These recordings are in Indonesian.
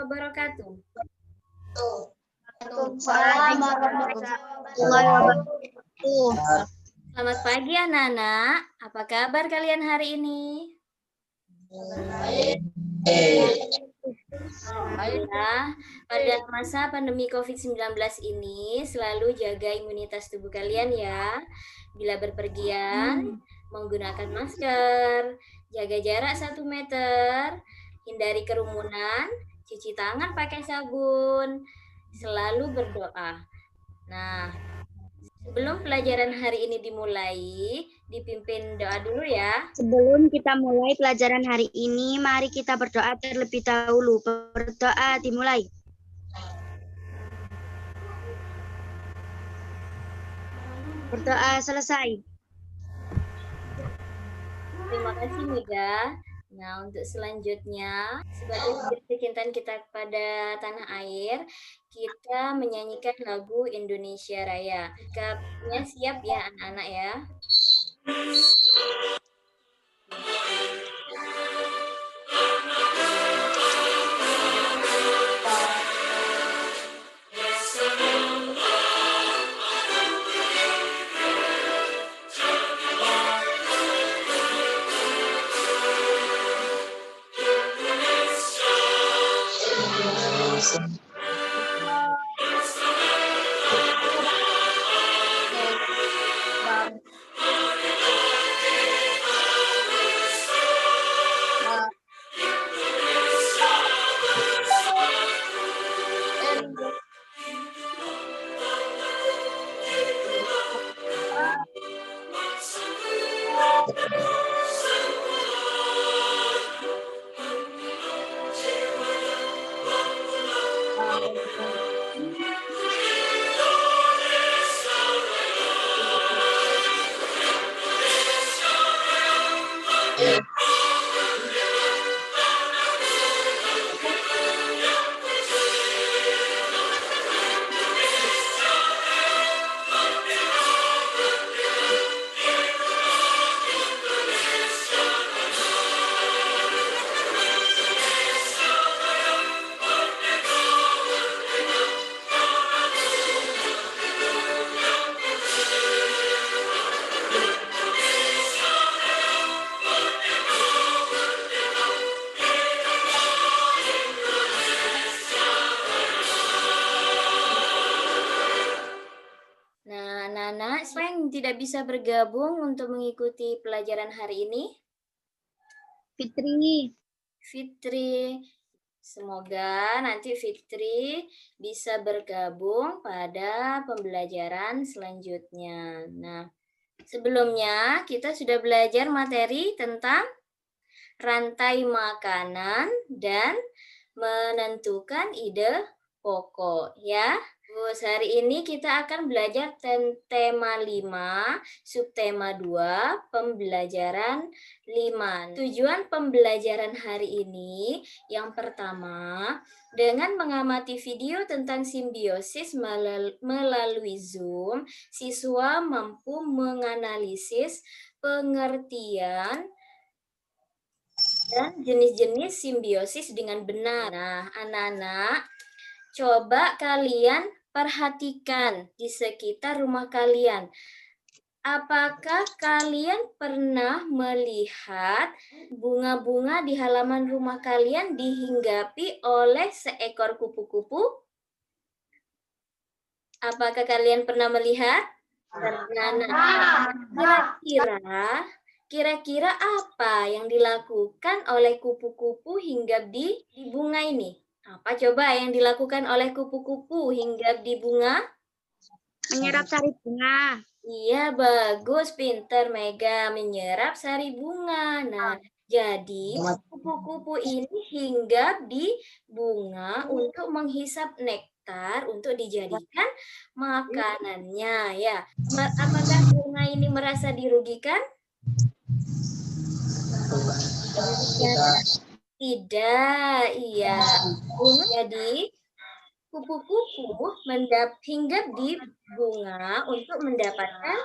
wabarakatuh. Waalaikumsalam warahmatullahi wabarakatuh. Selamat pagi anak-anak. Apa kabar kalian hari ini? Alhamdulillah, pada masa pandemi COVID-19 ini selalu jaga imunitas tubuh kalian ya. Bila berpergian, menggunakan masker, jaga jarak 1 meter, hindari kerumunan, cuci tangan pakai sabun, selalu berdoa. Nah, sebelum pelajaran hari ini dimulai, dipimpin doa dulu ya. Sebelum kita mulai pelajaran hari ini, mari kita berdoa terlebih dahulu. Berdoa dimulai. Berdoa selesai. Terima kasih Mega. Nah, untuk selanjutnya, sebagai kecintaan kita kepada tanah air, kita menyanyikan lagu Indonesia Raya. Sikapnya siap ya anak-anak ya. Nah, Nana, siapa yang tidak bisa bergabung untuk mengikuti pelajaran hari ini? Fitri. Fitri. Semoga nanti Fitri bisa bergabung pada pembelajaran selanjutnya. Nah, sebelumnya kita sudah belajar materi tentang rantai makanan dan menentukan ide pokok ya. Terus hari ini kita akan belajar tema 5, subtema 2, pembelajaran 5. Tujuan pembelajaran hari ini yang pertama, dengan mengamati video tentang simbiosis melalui Zoom, siswa mampu menganalisis pengertian dan jenis-jenis simbiosis dengan benar. Nah, anak-anak, coba kalian perhatikan di sekitar rumah kalian. Apakah kalian pernah melihat bunga-bunga di halaman rumah kalian dihinggapi oleh seekor kupu-kupu? Apakah kalian pernah melihat? Kira-kira apa yang dilakukan oleh kupu-kupu hinggap di bunga ini? Apa coba yang dilakukan oleh kupu-kupu hinggap di bunga? Menyerap sari bunga. Iya, bagus, pinter Mega, menyerap sari bunga. Nah, jadi kupu-kupu ini hinggap di bunga untuk menghisap nektar untuk dijadikan makanannya ya. Apakah bunga ini merasa dirugikan? Tidak, iya. Bunga jadi Kupu-kupu hinggap di bunga untuk mendapatkan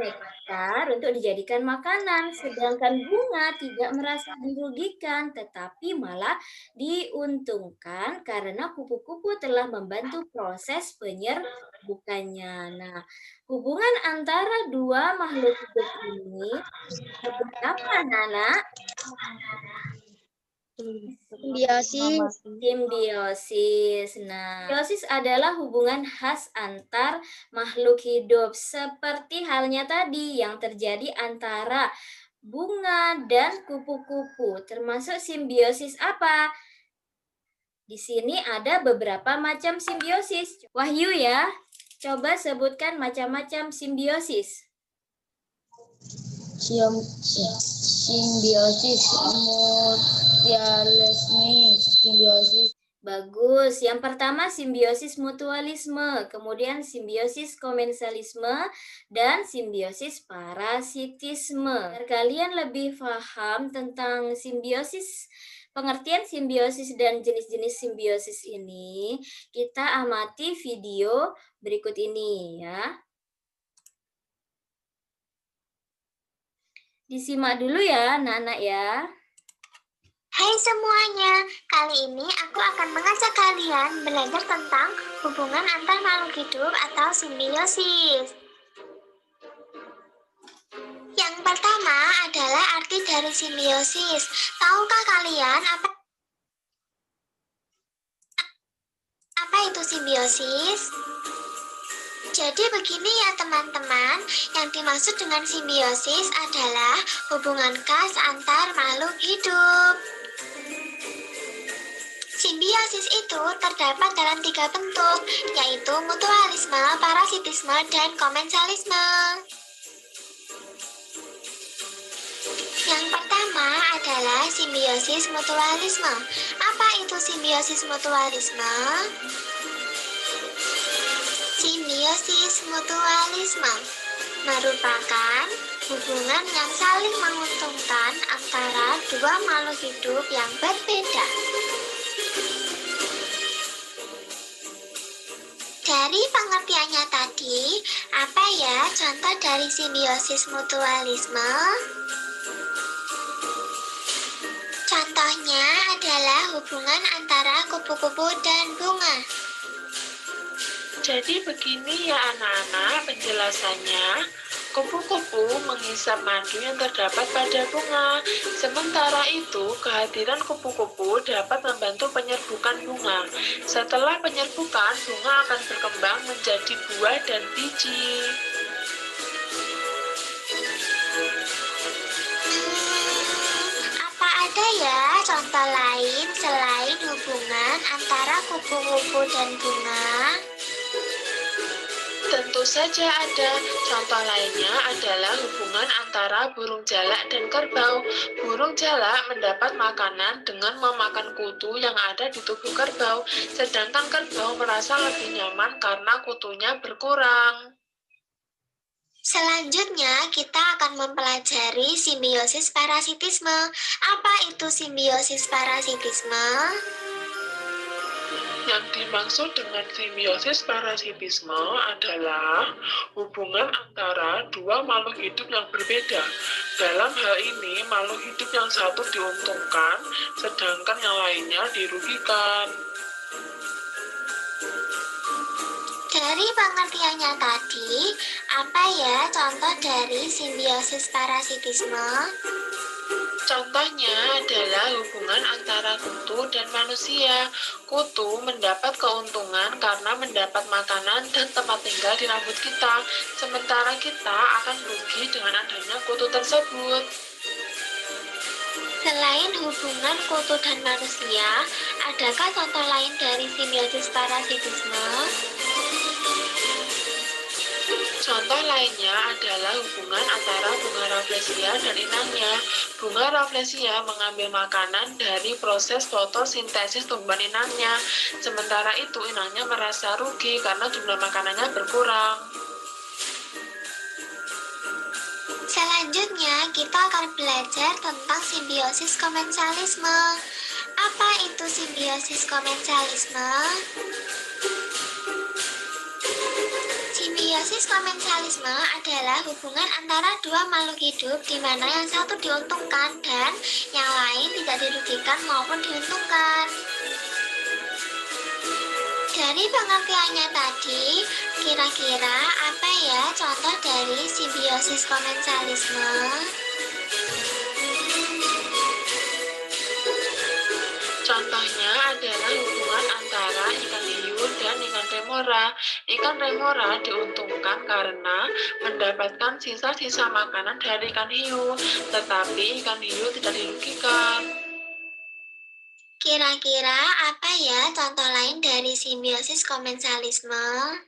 nektar untuk dijadikan makanan, sedangkan bunga tidak merasa dirugikan, tetapi malah diuntungkan karena kupu-kupu telah membantu proses penyerbukannya. Nah, hubungan antara dua makhluk hidup ini seperti apa, Nana? Simbiosis. Simbiosis. Nah, simbiosis adalah hubungan khas antar makhluk hidup seperti halnya tadi yang terjadi antara bunga dan kupu-kupu. Termasuk simbiosis apa? Di sini ada beberapa macam simbiosis. Wahyu ya, coba sebutkan macam-macam simbiosis. Simbiosis, mutualisme, simbiosis. Bagus. Yang pertama simbiosis mutualisme, kemudian simbiosis komensalisme, dan simbiosis parasitisme. Agar kalian lebih paham tentang simbiosis, pengertian simbiosis dan jenis-jenis simbiosis ini, kita amati video berikut ini ya. Disimak dulu ya, anak-anak ya. Hai semuanya, kali ini aku akan mengajak kalian belajar tentang hubungan antar makhluk hidup atau simbiosis. Yang pertama adalah arti dari simbiosis. Tahukah kalian apa itu simbiosis? Jadi begini ya teman-teman, yang dimaksud dengan simbiosis adalah hubungan khas antar makhluk hidup. Simbiosis itu terdapat dalam 3 bentuk, yaitu mutualisme, parasitisme, dan komensalisme. Yang pertama adalah simbiosis mutualisme. Apa itu simbiosis mutualisme? Simbiosis mutualisme merupakan hubungan yang saling menguntungkan antara dua makhluk hidup yang berbeda. Dari pengertiannya tadi, apa ya contoh dari simbiosis mutualisme? Contohnya adalah hubungan antara kupu-kupu dan bunga. Jadi begini ya anak-anak penjelasannya. Kupu-kupu menghisap madu yang terdapat pada bunga. Sementara itu, kehadiran kupu-kupu dapat membantu penyerbukan bunga. Setelah penyerbukan, bunga akan berkembang menjadi buah dan biji. Apa ada ya contoh lain selain hubungan antara kupu-kupu dan bunga? Tentu saja ada. Contoh lainnya adalah hubungan antara burung jalak dan kerbau. Burung jalak mendapat makanan dengan memakan kutu yang ada di tubuh kerbau, sedangkan kerbau merasa lebih nyaman karena kutunya berkurang. Selanjutnya, kita akan mempelajari simbiosis parasitisme. Apa itu simbiosis parasitisme? Yang dimaksud dengan simbiosis parasitisme adalah hubungan antara dua makhluk hidup yang berbeda. Dalam hal ini, makhluk hidup yang satu diuntungkan, sedangkan yang lainnya dirugikan. Dari pengertiannya tadi, apa ya contoh dari simbiosis parasitisme? Contohnya adalah hubungan antara kutu dan manusia. Kutu mendapat keuntungan karena mendapat makanan dan tempat tinggal di rambut kita, sementara kita akan rugi dengan adanya kutu tersebut. Selain hubungan kutu dan manusia, adakah contoh lain dari simbiosis parasitisme? Contoh lainnya adalah hubungan antara bunga Rafflesia dan inangnya. Bunga Rafflesia mengambil makanan dari proses fotosintesis tumbuhan inangnya. Sementara itu inangnya merasa rugi karena jumlah makanannya berkurang. Selanjutnya, kita akan belajar tentang simbiosis komensalisme. Apa itu simbiosis komensalisme? Simbiosis komensalisme adalah hubungan antara dua makhluk hidup di mana yang satu diuntungkan dan yang lain tidak dirugikan maupun diuntungkan. Dari pengertiannya tadi, kira-kira apa ya contoh dari simbiosis komensalisme? Contohnya adalah hubungan antara ikan hiu dan ikan remora. Ikan remora diuntungkan karena mendapatkan sisa-sisa makanan dari ikan hiu, tetapi ikan hiu tidak dirugikan. Kira-kira apa ya contoh lain dari simbiosis komensalisme?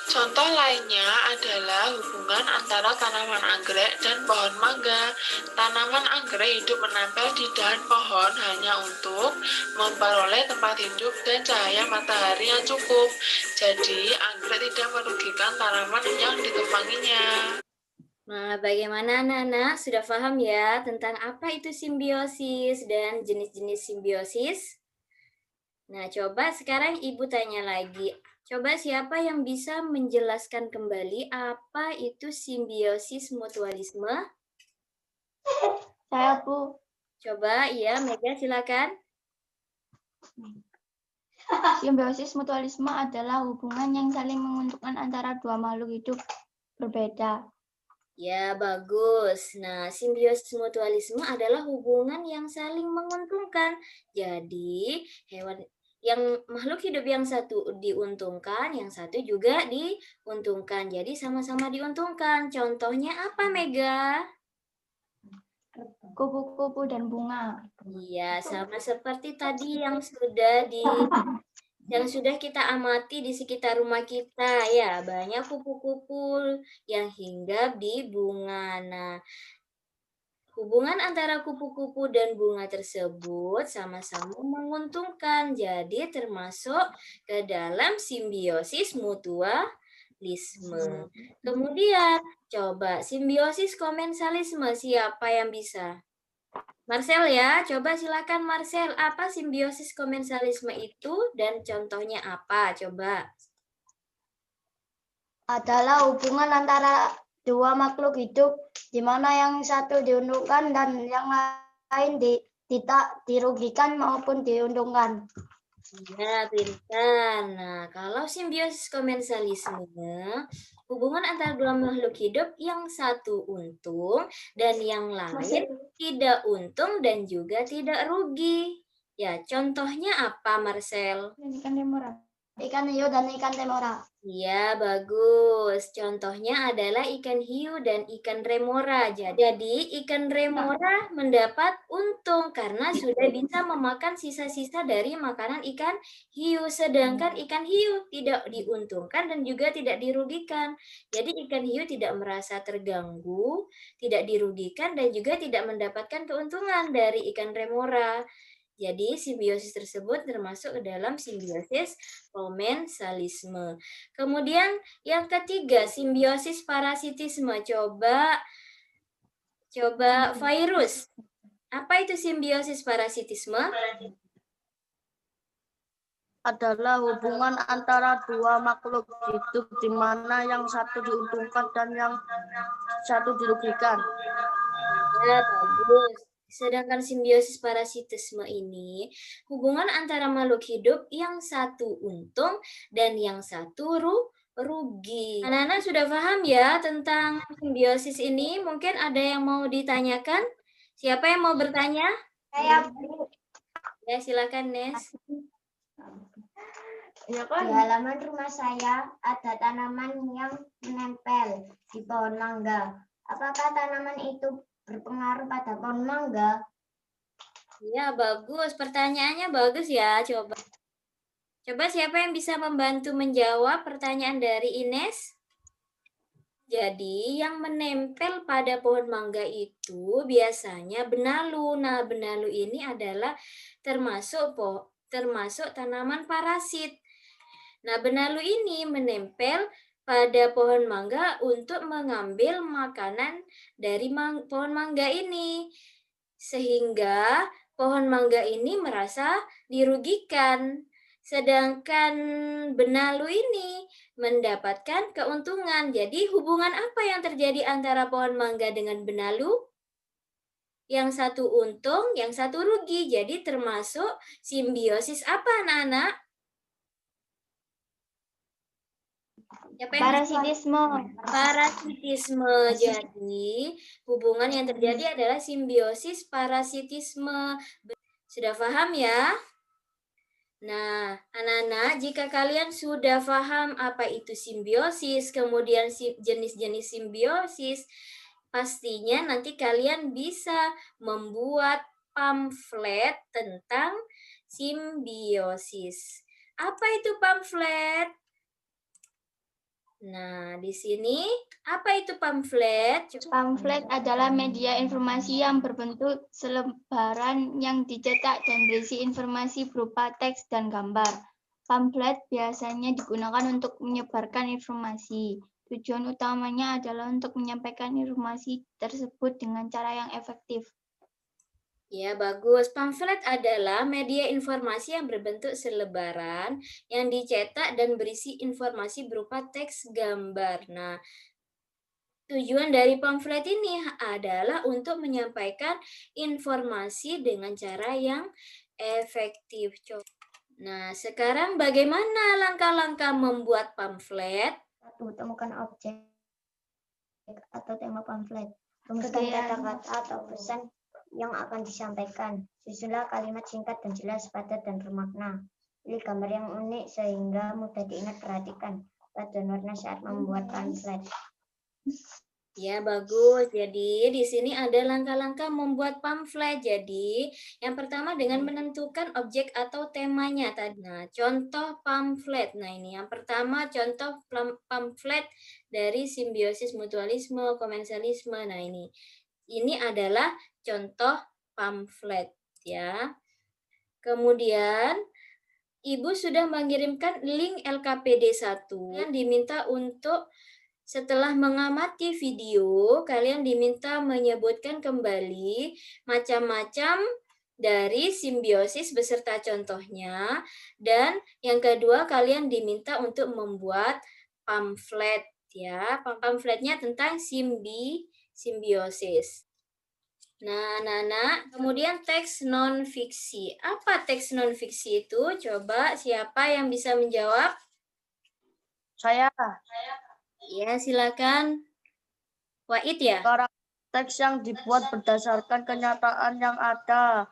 Contoh lainnya adalah hubungan antara tanaman anggrek dan pohon mangga. Tanaman anggrek hidup menempel di dahan pohon hanya untuk memperoleh tempat hidup dan cahaya matahari yang cukup. Jadi, anggrek tidak merugikan tanaman yang ditumpanginya. Nah, bagaimana anak-anak? Sudah paham ya tentang apa itu simbiosis dan jenis-jenis simbiosis? Nah, coba sekarang Ibu tanya lagi. Coba siapa yang bisa menjelaskan kembali apa itu simbiosis mutualisme? Saya, Bu. Coba, ya, Mega silakan. Simbiosis mutualisme adalah hubungan yang saling menguntungkan antara dua makhluk hidup berbeda. Ya, bagus. Nah, simbiosis mutualisme adalah hubungan yang saling menguntungkan. Jadi, makhluk hidup yang satu diuntungkan, yang satu juga diuntungkan. Jadi, sama-sama diuntungkan. Contohnya apa, Mega? Kupu-kupu dan bunga. Iya, sama seperti tadi yang sudah kita amati di sekitar rumah kita, ya, banyak kupu-kupu yang hinggap di bunga. Nah, hubungan antara kupu-kupu dan bunga tersebut sama-sama menguntungkan, jadi termasuk ke dalam simbiosis mutualisme. Kemudian, coba simbiosis komensalisme, siapa yang bisa? Marcel ya, coba silakan Marcel, apa simbiosis komensalisme itu dan contohnya apa? Coba. Adalah hubungan antara dua makhluk hidup di mana yang satu diuntungkan dan yang lain tidak dirugikan maupun diuntungkan. Ya, pintar. Nah, kalau simbiosis komensalisme, hubungan antara dua makhluk hidup yang satu untung dan yang lain tidak untung dan juga tidak rugi. Ya, contohnya apa, Marcel? Ikan remora. Ikan hiu dan ikan remora. Iya, bagus. Contohnya adalah ikan hiu dan ikan remora. Jadi, ikan remora mendapat untung karena sudah bisa memakan sisa-sisa dari makanan ikan hiu. Sedangkan ikan hiu tidak diuntungkan dan juga tidak dirugikan. Jadi, ikan hiu tidak merasa terganggu, tidak dirugikan, dan juga tidak mendapatkan keuntungan dari ikan remora. Jadi, simbiosis tersebut termasuk ke dalam simbiosis komensalisme. Kemudian yang ketiga, simbiosis parasitisme. Coba virus. Apa itu simbiosis parasitisme? Adalah hubungan antara dua makhluk hidup di mana yang satu diuntungkan dan yang satu dirugikan. Ya, bagus. Sedangkan simbiosis parasitisme ini hubungan antara makhluk hidup yang satu untung dan yang satu rugi. Anak-anak sudah paham ya tentang simbiosis ini? Mungkin ada yang mau ditanyakan? Siapa yang mau bertanya? Saya, Ya, silakan, Nes. di halaman rumah saya ada tanaman yang menempel di pohon mangga. Apakah tanaman itu berpengaruh pada pohon mangga? Ya, bagus. Pertanyaannya bagus ya. Coba siapa yang bisa membantu menjawab pertanyaan dari Ines? Jadi, yang menempel pada pohon mangga itu biasanya benalu. Nah, benalu ini adalah termasuk tanaman parasit. Nah, benalu ini menempel pada pohon mangga untuk mengambil makanan dari pohon mangga ini. Sehingga pohon mangga ini merasa dirugikan. Sedangkan benalu ini mendapatkan keuntungan. Jadi hubungan apa yang terjadi antara pohon mangga dengan benalu? Yang satu untung, yang satu rugi. Jadi termasuk simbiosis apa anak-anak? Parasitisme. Parasitisme. Jadi, hubungan yang terjadi adalah simbiosis parasitisme. Sudah paham ya? Nah, anak-anak, jika kalian sudah paham apa itu simbiosis, kemudian jenis-jenis simbiosis, pastinya nanti kalian bisa membuat pamflet tentang simbiosis. Apa itu pamflet? Nah, di sini apa itu pamflet? Pamflet adalah media informasi yang berbentuk selebaran yang dicetak dan berisi informasi berupa teks dan gambar. Pamflet biasanya digunakan untuk menyebarkan informasi. Tujuan utamanya adalah untuk menyampaikan informasi tersebut dengan cara yang efektif. Ya, bagus. Pamflet adalah media informasi yang berbentuk selebaran yang dicetak dan berisi informasi berupa teks gambar. Nah, tujuan dari pamflet ini adalah untuk menyampaikan informasi dengan cara yang efektif. Nah, sekarang bagaimana langkah-langkah membuat pamflet? Satu, temukan objek atau tema pamflet. Rumuskan kata-kata atau pesan yang akan disampaikan. Susunlah kalimat singkat dan jelas, padat dan bermakna. Pilih gambar yang unik sehingga mudah diingat. Perhatikan paduan warna saat membuat pamflet. Ya, bagus. Jadi, di sini ada langkah-langkah membuat pamflet. Jadi, yang pertama dengan menentukan objek atau temanya tadi. Nah, contoh pamflet. Nah, ini yang pertama contoh pamflet dari simbiosis mutualisme, komensialisme. Nah, ini adalah contoh pamflet ya. Kemudian Ibu sudah mengirimkan link LKPD 1 yang diminta untuk setelah mengamati video, kalian diminta menyebutkan kembali macam-macam dari simbiosis beserta contohnya. Dan yang kedua, kalian diminta untuk membuat pamflet ya. Pamfletnya tentang simbiosis. Nah, Nana, kemudian teks non-fiksi. Apa teks non-fiksi itu? Coba siapa yang bisa menjawab? Saya. Ya, silakan. Wahid ya? Teks yang dibuat berdasarkan kenyataan yang ada,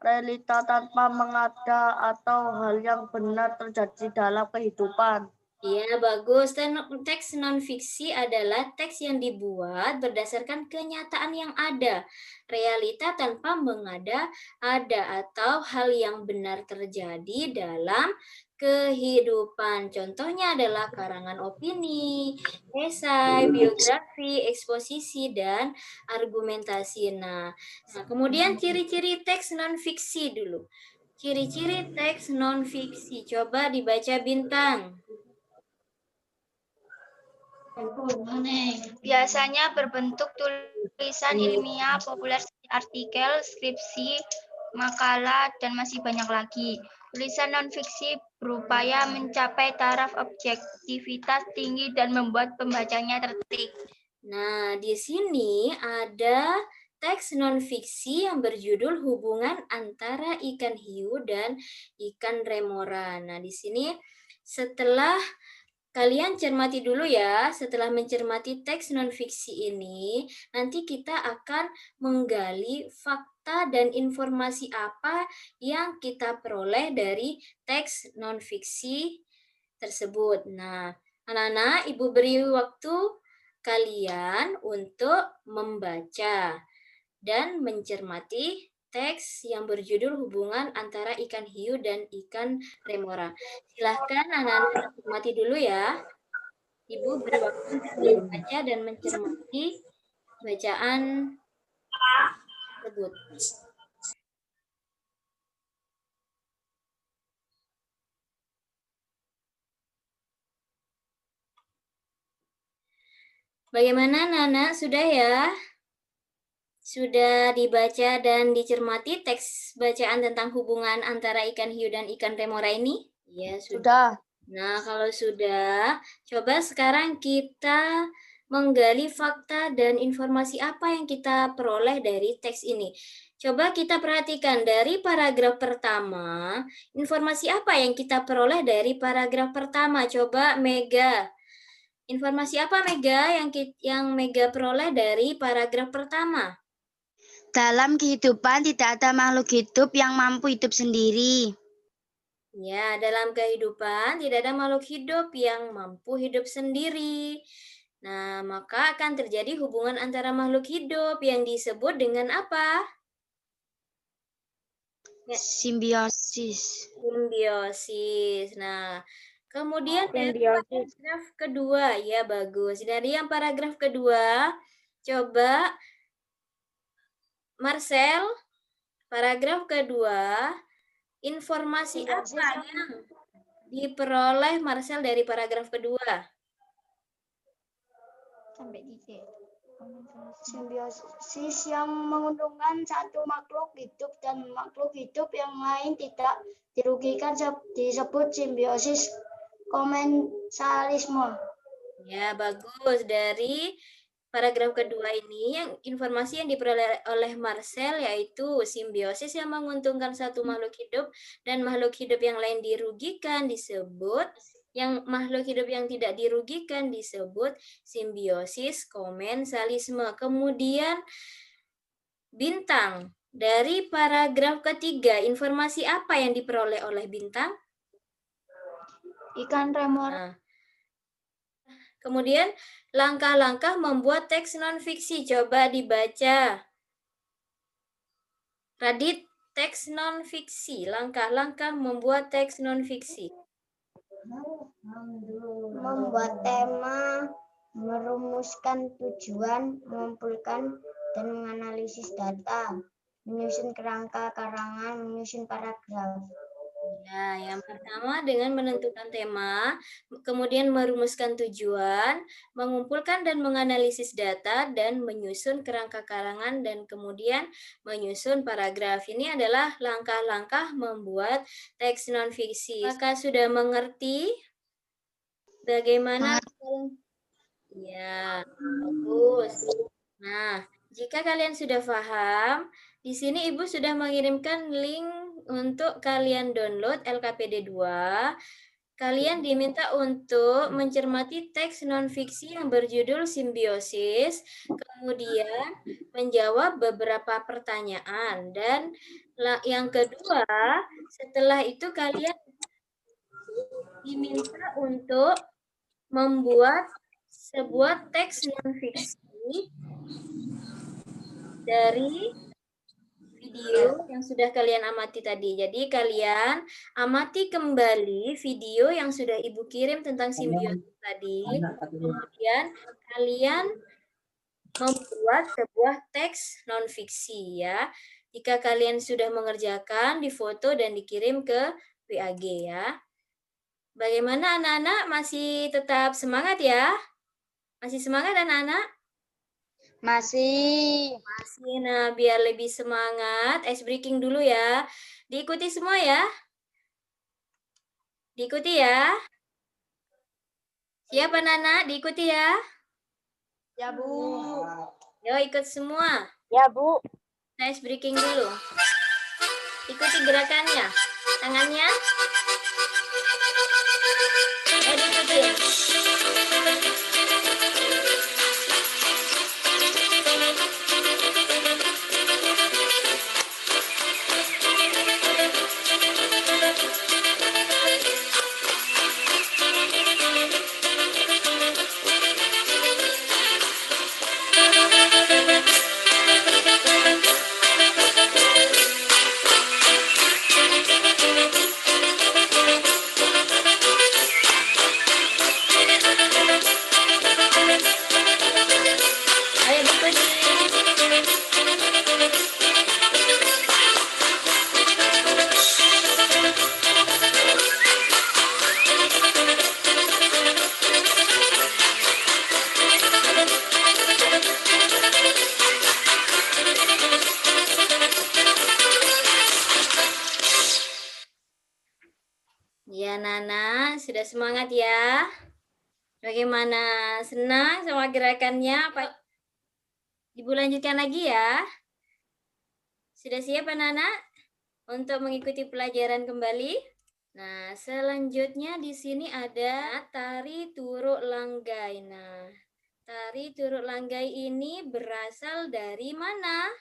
realita tanpa mengada, atau hal yang benar terjadi dalam kehidupan. Iya, bagus. Teks non-fiksi adalah teks yang dibuat berdasarkan kenyataan yang ada, realita tanpa mengada ada, atau hal yang benar terjadi dalam kehidupan. Contohnya adalah karangan opini, esai, biografi, eksposisi, dan argumentasi. Nah, kemudian ciri-ciri teks non-fiksi dulu. Ciri-ciri teks non-fiksi. Coba dibaca Bintang. Biasanya berbentuk tulisan ilmiah, populer, artikel, skripsi, makalah, dan masih banyak lagi. Tulisan non-fiksi berupaya mencapai taraf objektivitas tinggi dan membuat pembacanya tertarik. Nah, di sini ada teks non-fiksi yang berjudul Hubungan Antara Ikan Hiu dan Ikan Remora. Nah, di sini setelah kalian cermati dulu ya, setelah mencermati teks non-fiksi ini, nanti kita akan menggali fakta dan informasi apa yang kita peroleh dari teks non-fiksi tersebut. Nah, anak-anak, Ibu beri waktu kalian untuk membaca dan mencermati teks yang berjudul Hubungan Antara Ikan Hiu dan Ikan Remora. Silahkan anak-anak cermati dulu ya. Ibu beri waktu untuk membaca dan mencermati bacaan tersebut. Bagaimana Nana? Sudah ya? Sudah dibaca dan dicermati teks bacaan tentang hubungan antara ikan hiu dan ikan remora ini? Ya, sudah. Nah, kalau sudah, coba sekarang kita menggali fakta dan informasi apa yang kita peroleh dari teks ini. Coba kita perhatikan dari paragraf pertama, informasi apa yang kita peroleh dari paragraf pertama? Coba Mega. Informasi apa Mega yang Mega peroleh dari paragraf pertama? Dalam kehidupan tidak ada makhluk hidup yang mampu hidup sendiri. Ya, dalam kehidupan tidak ada makhluk hidup yang mampu hidup sendiri. Nah, maka akan terjadi hubungan antara makhluk hidup yang disebut dengan apa? Ya. Simbiosis. Simbiosis. Nah, kemudian dari paragraf kedua, ya bagus. Dari yang paragraf kedua, coba Marcel, paragraf kedua, informasi apa yang diperoleh Marcel dari paragraf kedua? Sampai titik. Simbiosis yang menguntungkan satu makhluk hidup dan makhluk hidup yang lain tidak dirugikan disebut simbiosis komensalisme. Ya, bagus. Dari paragraf kedua ini, yang informasi yang diperoleh oleh Marcel yaitu simbiosis yang menguntungkan satu makhluk hidup dan makhluk hidup yang lain dirugikan disebut, yang makhluk hidup yang tidak dirugikan disebut simbiosis komensalisme. Kemudian Bintang, dari paragraf ketiga, informasi apa yang diperoleh oleh Bintang? Ikan remora. Nah, kemudian langkah-langkah membuat teks non-fiksi. Coba dibaca. Radit, teks non-fiksi. Langkah-langkah membuat teks non-fiksi. Membuat tema, merumuskan tujuan, mengumpulkan dan menganalisis data, menyusun kerangka karangan, menyusun paragraf. Ya, yang pertama dengan menentukan tema, kemudian merumuskan tujuan, mengumpulkan dan menganalisis data, dan menyusun kerangka karangan, dan kemudian menyusun paragraf. Ini adalah langkah-langkah membuat teks non-fiksi. Apakah sudah mengerti bagaimana? Ya, bagus. Nah, jika kalian sudah paham, di sini Ibu sudah mengirimkan link untuk kalian download LKPD 2. Kalian diminta untuk mencermati teks non-fiksi yang berjudul Simbiosis, kemudian menjawab beberapa pertanyaan. Dan yang kedua, setelah itu kalian diminta untuk membuat sebuah teks non-fiksi dari video yang sudah kalian amati tadi. Jadi kalian amati kembali video yang sudah Ibu kirim tentang simbiosis tadi. Kemudian kalian membuat sebuah teks non-fiksi ya. Jika kalian sudah mengerjakan, difoto dan dikirim ke WAG ya. Bagaimana anak-anak? Masih tetap semangat ya? Masih semangat anak-anak? Masih. Nah, biar lebih semangat, ice breaking dulu ya. Diikuti semua ya. Diikuti ya. Siap anak-anak? Diikuti ya. Ya, Bu. Yo, ikut semua. Ya, Bu. Ice breaking dulu. Ikuti gerakannya. Tangannya. Diikuti. anak-anak? Sudah semangat ya? Bagaimana? Senang sama gerakannya? Apa? Ibu lanjutkan lagi ya. Sudah siap anak-anak untuk mengikuti pelajaran kembali? Nah, selanjutnya di sini ada tari turuk langgai. Nah, tari turuk langgai ini berasal dari mana?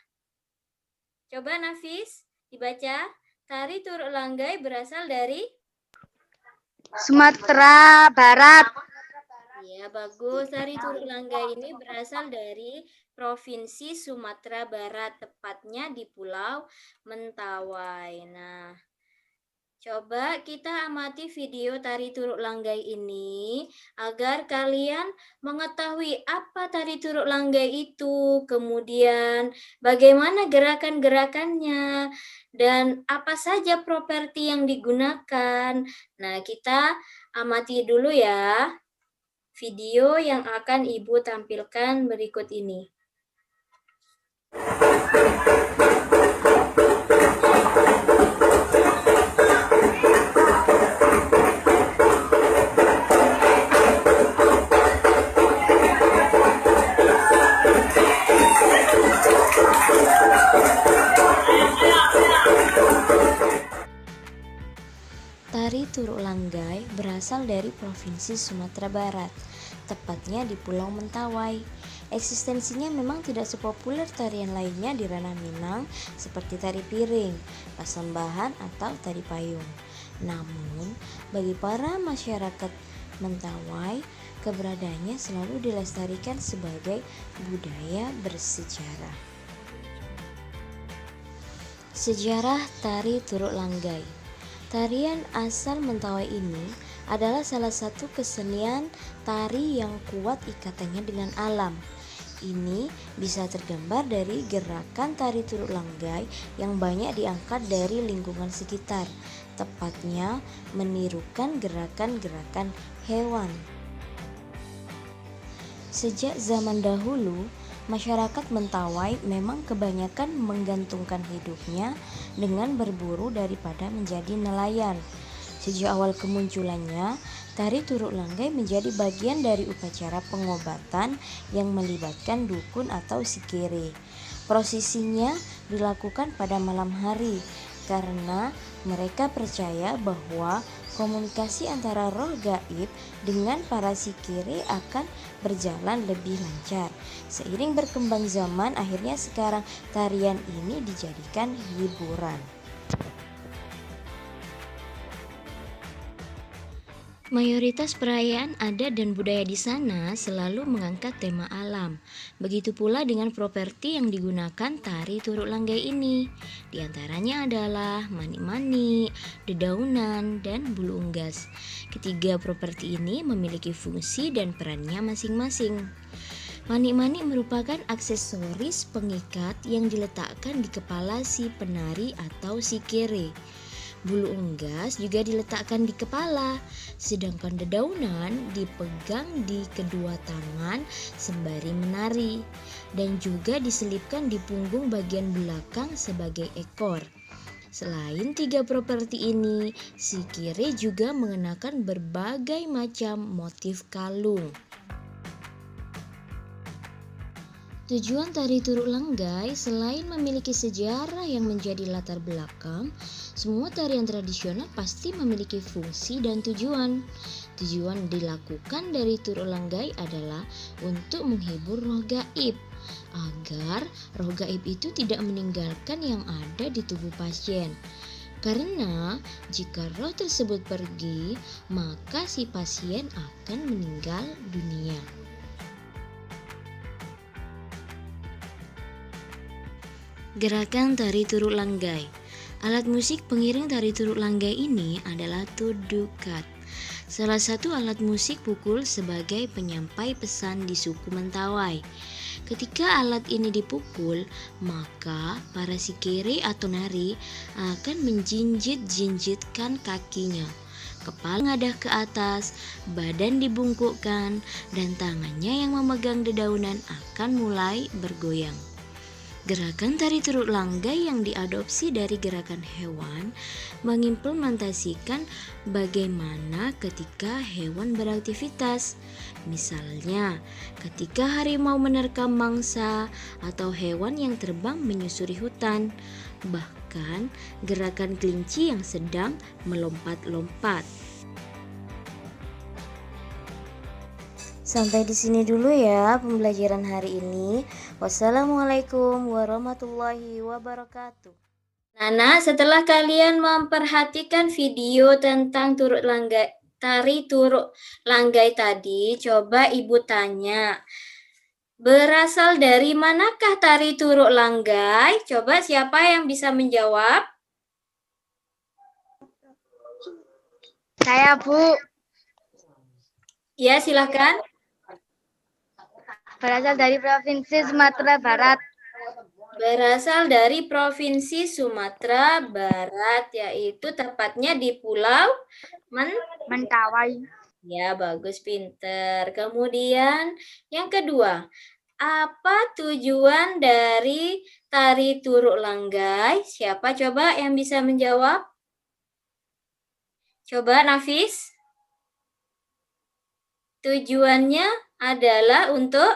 Coba Nafis dibaca. Tari turuk langgai berasal dari Sumatera Barat. Ya, bagus. Tari turuk langgai ini berasal dari Provinsi Sumatera Barat, tepatnya di Pulau Mentawai. Nah, coba kita amati video tari turuk langgai ini agar kalian mengetahui apa tari turuk langgai itu, kemudian bagaimana gerakan-gerakannya, dan apa saja properti yang digunakan. Nah, kita amati dulu ya video yang akan Ibu tampilkan berikut ini. Tari turuk langgai berasal dari Provinsi Sumatera Barat, tepatnya di Pulau Mentawai. Eksistensinya memang tidak sepopuler tarian lainnya di ranah Minang seperti tari piring, pasembahan, atau tari payung. Namun, bagi para masyarakat Mentawai, keberadaannya selalu dilestarikan sebagai budaya bersejarah. Sejarah tari turuk langgai. Tarian asal Mentawai ini adalah salah satu kesenian tari yang kuat ikatannya dengan alam. Ini bisa tergambar dari gerakan tari turuk langgai yang banyak diangkat dari lingkungan sekitar, tepatnya menirukan gerakan-gerakan hewan. Sejak zaman dahulu, masyarakat Mentawai memang kebanyakan menggantungkan hidupnya dengan berburu daripada menjadi nelayan. Sejak awal kemunculannya, tari turuk langgai menjadi bagian dari upacara pengobatan yang melibatkan dukun atau sikere. Prosesinya dilakukan pada malam hari karena mereka percaya bahwa komunikasi antara roh gaib dengan para sikere akan berjalan lebih lancar. Seiring berkembang zaman, akhirnya sekarang tarian ini dijadikan hiburan. Mayoritas perayaan adat dan budaya di sana selalu mengangkat tema alam. Begitu pula dengan properti yang digunakan tari turuk langgai ini. Di antaranya adalah manik-manik, dedaunan, dan bulu unggas. Ketiga properti ini memiliki fungsi dan perannya masing-masing. Manik-manik merupakan aksesoris pengikat yang diletakkan di kepala si penari atau sikere. Bulu unggas juga diletakkan di kepala, sedangkan dedaunan dipegang di kedua tangan sembari menari dan juga diselipkan di punggung bagian belakang sebagai ekor. Selain tiga properti ini, sikere juga mengenakan berbagai macam motif kalung. Tujuan tari turuk langgai selain memiliki sejarah yang menjadi latar belakang, semua tarian tradisional pasti memiliki fungsi dan tujuan. Tujuan dilakukan dari turuk langgai adalah untuk menghibur roh gaib, agar roh gaib itu tidak meninggalkan yang ada di tubuh pasien. Karena jika roh tersebut pergi, maka si pasien akan meninggal dunia. Gerakan tari turuk langgai. Alat musik pengiring tari turuk langgai ini adalah tudukat, salah satu alat musik pukul sebagai penyampai pesan di suku Mentawai. Ketika alat ini dipukul, maka para sikere atau nari akan menjinjit-jinjitkan kakinya. Kepala ngadah ke atas, badan dibungkukkan, dan tangannya yang memegang dedaunan akan mulai bergoyang. Gerakan tari turut langgai yang diadopsi dari gerakan hewan mengimplementasikan bagaimana ketika hewan beraktivitas. Misalnya, ketika harimau menerkam mangsa atau hewan yang terbang menyusuri hutan. Bahkan gerakan kelinci yang sedang melompat-lompat. Sampai di sini dulu ya pembelajaran hari ini. Wassalamualaikum warahmatullahi wabarakatuh. Nana, setelah kalian memperhatikan video tentang tari turuk langgai tadi, coba Ibu tanya, berasal dari manakah tari turuk langgai? Coba siapa yang bisa menjawab? Saya, Bu. Ya, silakan. Berasal dari Provinsi Sumatera Barat. Berasal dari Provinsi Sumatera Barat, yaitu tepatnya di Pulau Mentawai. Ya, bagus, pinter. Kemudian yang kedua, apa tujuan dari tari turuk langgai? Siapa coba yang bisa menjawab? Coba Nafis. Tujuannya adalah untuk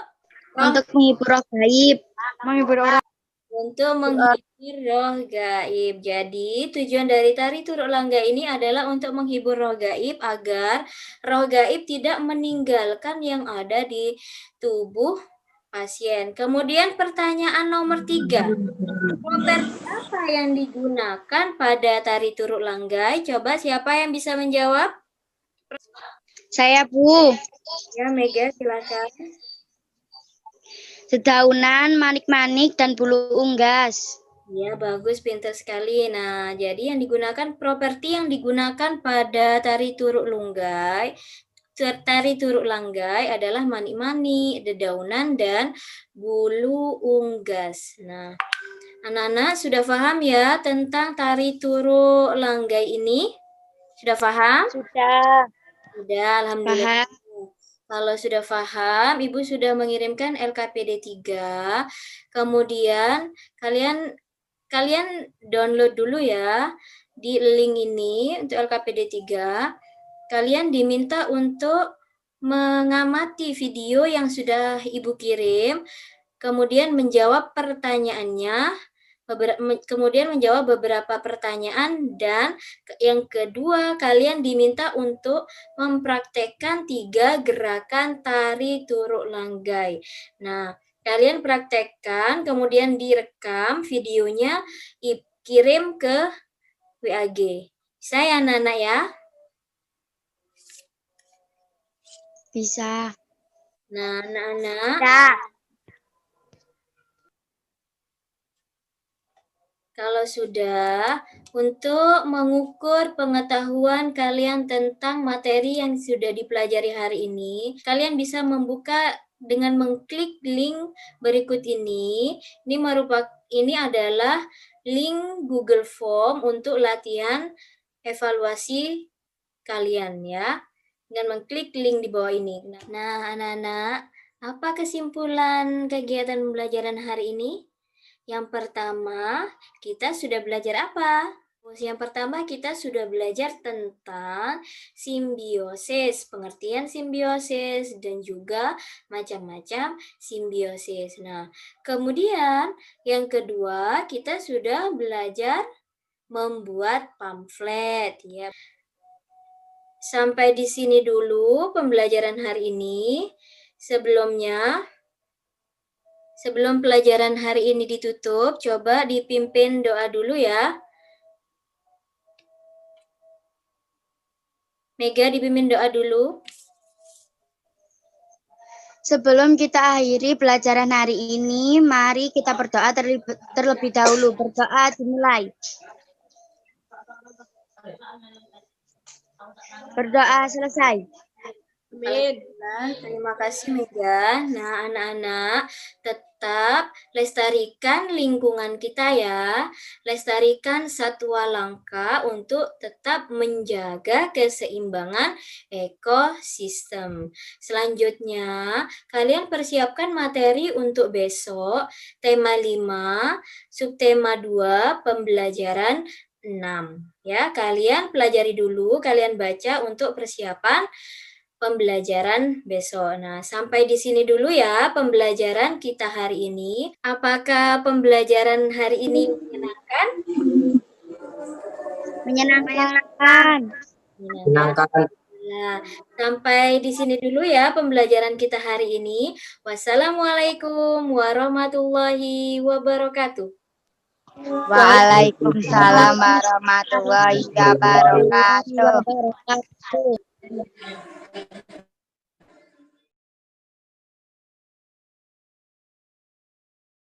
menghibur roh gaib. Menghibur orang. Untuk menghibur roh gaib. Jadi, tujuan dari tari turuk langgai ini adalah untuk menghibur roh gaib agar roh gaib tidak meninggalkan yang ada di tubuh pasien. Kemudian pertanyaan nomor 3. Properti apa yang digunakan pada tari turuk langgai? Coba siapa yang bisa menjawab? Saya, Bu. Ya, Mega, silakan. Sedaunan, manik-manik, dan bulu unggas. Ya, bagus, pintar sekali. Nah, jadi yang digunakan, properti yang digunakan pada tari turuk langgai adalah manik-manik, dedaunan, dan bulu unggas. Nah, anak-anak sudah paham ya tentang tari turuk langgai ini? Sudah paham? Sudah. Sudah, alhamdulillah. Kalau sudah paham, Ibu sudah mengirimkan LKPD 3. Kemudian kalian download dulu ya di link ini untuk LKPD 3. Kalian diminta untuk mengamati video yang sudah Ibu kirim, kemudian menjawab pertanyaannya, kemudian menjawab beberapa pertanyaan, dan yang kedua kalian diminta untuk mempraktekkan 3 gerakan tari turuk langgai. Nah, kalian praktekkan, kemudian direkam videonya, kirim ke WAG. Bisa ya anak-anak ya? Bisa. Nah, anak-anak. Ya. Kalau sudah, untuk mengukur pengetahuan kalian tentang materi yang sudah dipelajari hari ini, kalian bisa membuka dengan mengklik link berikut ini. Ini adalah link Google Form untuk latihan evaluasi kalian ya. Dengan mengklik link di bawah ini. Nah, anak-anak, apa kesimpulan kegiatan pembelajaran hari ini? Yang pertama, kita sudah belajar apa? Yang pertama, kita sudah belajar tentang simbiosis, pengertian simbiosis, dan juga macam-macam simbiosis. Nah, kemudian yang kedua, kita sudah belajar membuat pamflet. Ya. Sampai di sini dulu pembelajaran hari ini. Sebelum pelajaran hari ini ditutup, coba dipimpin doa dulu ya. Mega, dipimpin doa dulu. Sebelum kita akhiri pelajaran hari ini, mari kita berdoa terlebih dahulu. Berdoa dimulai. Berdoa selesai. Amin. Terima kasih Mega. Nah, anak-anak tetap lestarikan lingkungan kita ya. Lestarikan satwa langka untuk tetap menjaga keseimbangan ekosistem. Selanjutnya, kalian persiapkan materi untuk besok, tema 5, subtema 2, pembelajaran 6. Ya, kalian pelajari dulu, kalian baca untuk persiapan pembelajaran besok. Nah, sampai di sini dulu ya pembelajaran kita hari ini. Apakah pembelajaran hari ini menyenangkan? Menyenangkan. Menyenangkan. Nah, sampai di sini dulu ya pembelajaran kita hari ini. Wassalamualaikum warahmatullahi wabarakatuh. Waalaikumsalam warahmatullahi wabarakatuh.